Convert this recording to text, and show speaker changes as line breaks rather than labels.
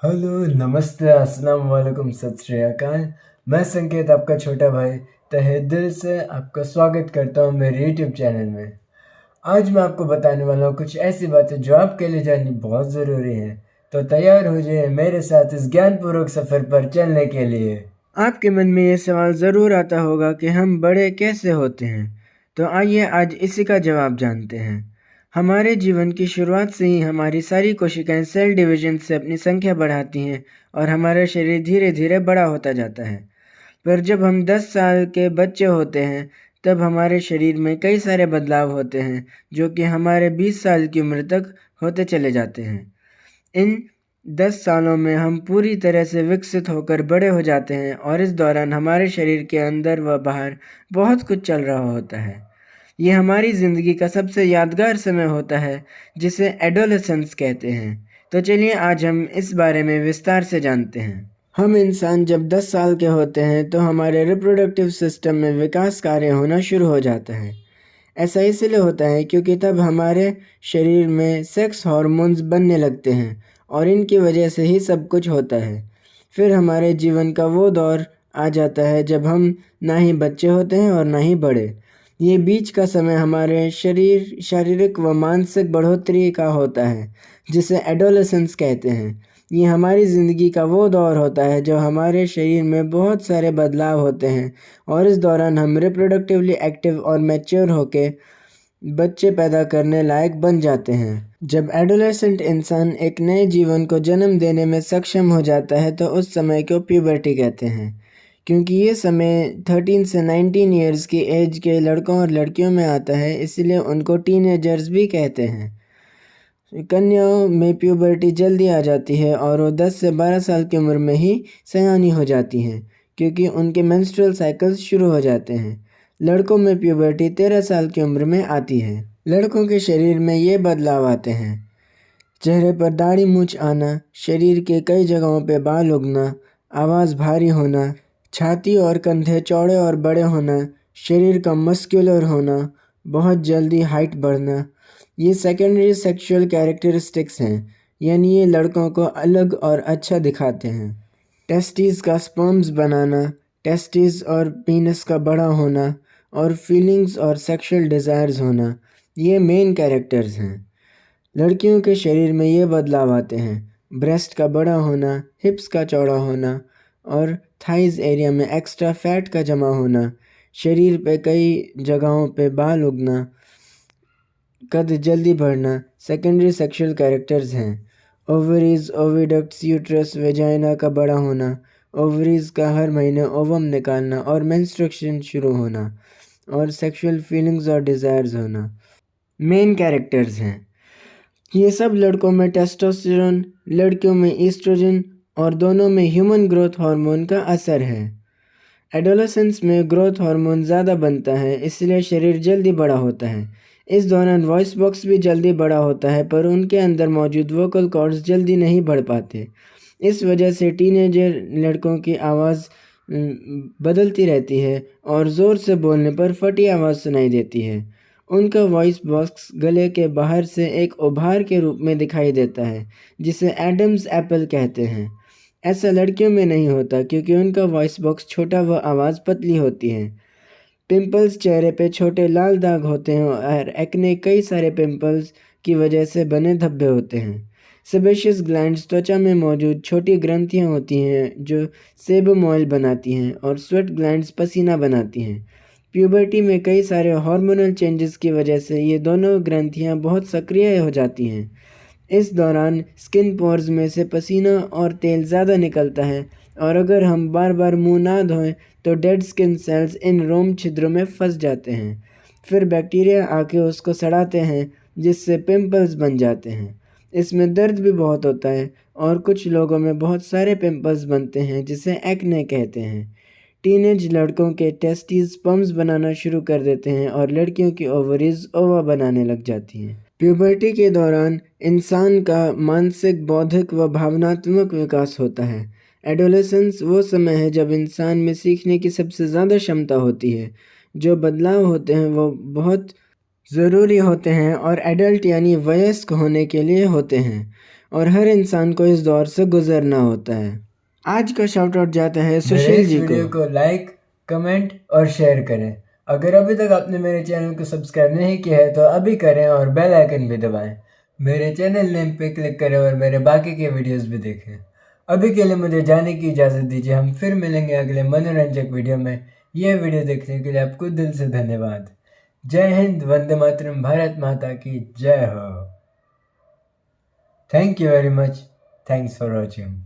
Hello, नमस्ते, अस्सलाम वालेकुम, सत श्री अकाल। मैं संकेत, आपका छोटा भाई, तहे दिल से आपका स्वागत करता हूँ मेरे यूट्यूब चैनल में। आज मैं आपको बताने वाला हूँ कुछ ऐसी बातें जो आपके लिए जाननी बहुत ज़रूरी हैं। तो तैयार हो जाइए मेरे साथ इस ज्ञानपूर्वक सफ़र पर चलने के लिए। आपके मन में ये सवाल ज़रूर आता होगा कि हम बड़े कैसे होते हैं। तो आइए आज इसी का जवाब जानते हैं। हमारे जीवन की शुरुआत से ही हमारी सारी कोशिकाएं सेल डिवीजन से अपनी संख्या बढ़ाती हैं और हमारा शरीर धीरे धीरे बड़ा होता जाता है। पर जब हम 10 साल के बच्चे होते हैं, तब हमारे शरीर में कई सारे बदलाव होते हैं जो कि हमारे 20 साल की उम्र तक होते चले जाते हैं। इन 10 सालों में हम पूरी तरह से विकसित होकर बड़े हो जाते हैं और इस दौरान हमारे शरीर के अंदर व बाहर बहुत कुछ चल रहा होता है। ये हमारी ज़िंदगी का सबसे यादगार समय होता है जिसे एडोलेसेंस कहते हैं। तो चलिए आज हम इस बारे में विस्तार से जानते हैं। हम इंसान जब 10 साल के होते हैं तो हमारे रिप्रोडक्टिव सिस्टम में विकास कार्य होना शुरू हो जाता है। ऐसा इसलिए होता है क्योंकि तब हमारे शरीर में सेक्स हार्मोन्स बनने लगते हैं और इनकी वजह से ही सब कुछ होता है। फिर हमारे जीवन का वो दौर आ जाता है जब हम ना ही बच्चे होते हैं और ना ही बड़े। ये बीच का समय हमारे शारीरिक व मानसिक बढ़ोतरी का होता है जिसे एडोलेसेंस कहते हैं। ये हमारी ज़िंदगी का वो दौर होता है जो हमारे शरीर में बहुत सारे बदलाव होते हैं और इस दौरान हम रिप्रोडक्टिवली एक्टिव और मैच्योर होके बच्चे पैदा करने लायक बन जाते हैं। जब एडोलेसेंट इंसान एक नए जीवन को जन्म देने में सक्षम हो जाता है तो उस समय को प्यूबर्टी कहते हैं, क्योंकि ये समय 13 से 19 ईयर्स की एज के लड़कों और लड़कियों में आता है, इसलिए उनको टीनेजर्स भी कहते हैं। कन्याओं में प्यूबर्टी जल्दी आ जाती है और वो 10 से 12 साल की उम्र में ही सयानी हो जाती हैं क्योंकि उनके मेंस्ट्रुअल साइकिल्स शुरू हो जाते हैं। लड़कों में प्यूबर्टी 13 साल की उम्र में आती है। लड़कों के शरीर में ये बदलाव आते हैं: चेहरे पर दाढ़ी मूंछ आना, शरीर के कई जगहों पे बाल उगना, आवाज़ भारी होना, छाती और कंधे चौड़े और बड़े होना, शरीर का मस्कुलर होना, बहुत जल्दी हाइट बढ़ना। ये सेकेंडरी सेक्सुअल कैरेक्टरिस्टिक्स हैं, यानी ये लड़कों को अलग और अच्छा दिखाते हैं। टेस्टिस का स्पर्म्स बनाना, टेस्टिस और पीनस का बड़ा होना और फीलिंग्स और सेक्सुअल डिज़ायर्स होना, ये मेन कैरेक्टर्स हैं। लड़कियों के शरीर में ये बदलाव आते हैं: ब्रेस्ट का बड़ा होना, हिप्स का चौड़ा होना और थाइज़ एरिया में एक्स्ट्रा फैट का जमा होना, शरीर पे कई जगहों पे बाल उगना, कद जल्दी बढ़ना सेकेंडरी सेक्सुअल कैरेक्टर्स हैं। ओवरीज, ओविडक्ट्स, यूट्रस, वेजाइना का बड़ा होना, ओवरीज का हर महीने ओवम निकालना और मेंस्ट्रुएशन शुरू होना और सेक्सुअल फीलिंग्स और डिज़ायर्स होना मेन कैरेक्टर्स हैं। ये सब लड़कों में टेस्टोस्टेरोन, लड़कियों में ईस्ट्रोजन और दोनों में ह्यूमन ग्रोथ हार्मोन का असर है। एडोलेसेंस में ग्रोथ हार्मोन ज़्यादा बनता है, इसलिए शरीर जल्दी बड़ा होता है। इस दौरान वॉइस बॉक्स भी जल्दी बड़ा होता है, पर उनके अंदर मौजूद वोकल कॉर्ड्स जल्दी नहीं बढ़ पाते। इस वजह से टीनेजर लड़कों की आवाज़ बदलती रहती है और ज़ोर से बोलने पर फटी आवाज़ सुनाई देती है। उनका वॉइस बॉक्स गले के बाहर से एक उभार के रूप में दिखाई देता है, जिसे एडम्स एप्पल कहते हैं। ऐसा लड़कियों में नहीं होता क्योंकि उनका वॉइस बॉक्स छोटा व आवाज़ पतली होती है। पिंपल्स चेहरे पे छोटे लाल दाग होते हैं और एक्ने कई सारे पिंपल्स की वजह से बने धब्बे होते हैं। सेबेशियस ग्लैंड्स त्वचा में मौजूद छोटी ग्रंथियां होती हैं जो सेबम ऑयल बनाती हैं और स्वेट ग्लैंड्स पसीना बनाती हैं। प्यूबर्टी में कई सारे हार्मोनल चेंजेस की वजह से ये दोनों ग्रंथियां बहुत सक्रिय हो जाती हैं। इस दौरान स्किन पोर्स में से पसीना और तेल ज़्यादा निकलता है और अगर हम बार बार मुंह ना धोएं तो डेड स्किन सेल्स इन रोम छिद्रों में फंस जाते हैं। फिर बैक्टीरिया आके उसको सड़ाते हैं जिससे पिंपल्स बन जाते हैं। इसमें दर्द भी बहुत होता है और कुछ लोगों में बहुत सारे पिंपल्स बनते हैं जिसे एक्ने कहते हैं। टीनेज लड़कों के टेस्टिस स्पर्म्स बनाना शुरू कर देते हैं और लड़कियों की ओवरीज ओवा बनाने लग जाती हैं। प्यूबर्टी के दौरान इंसान का मानसिक, बौद्धिक व भावनात्मक विकास होता है। एडोलेसेंस वो समय है जब इंसान में सीखने की सबसे ज़्यादा क्षमता होती है। जो बदलाव होते हैं वो बहुत ज़रूरी होते हैं और एडल्ट यानी वयस्क होने के लिए होते हैं और हर इंसान को इस दौर से गुजरना होता है। आज का शाउट आउट जाता है सुशील जी को। वीडियो को लाइक, कमेंट और शेयर करें। अगर अभी तक आपने मेरे चैनल को सब्सक्राइब नहीं किया है तो अभी करें और बेल आइकन भी दबाएं। मेरे चैनल नेम पे क्लिक करें और मेरे बाकी के वीडियोस भी देखें। अभी के लिए मुझे जाने की इजाज़त दीजिए। हम फिर मिलेंगे अगले मनोरंजक वीडियो में। यह वीडियो देखने के लिए आपको दिल से धन्यवाद। जय हिंद, वंदे मातरम, भारत माता की जय हो। Thank you very much. Thanks for watching.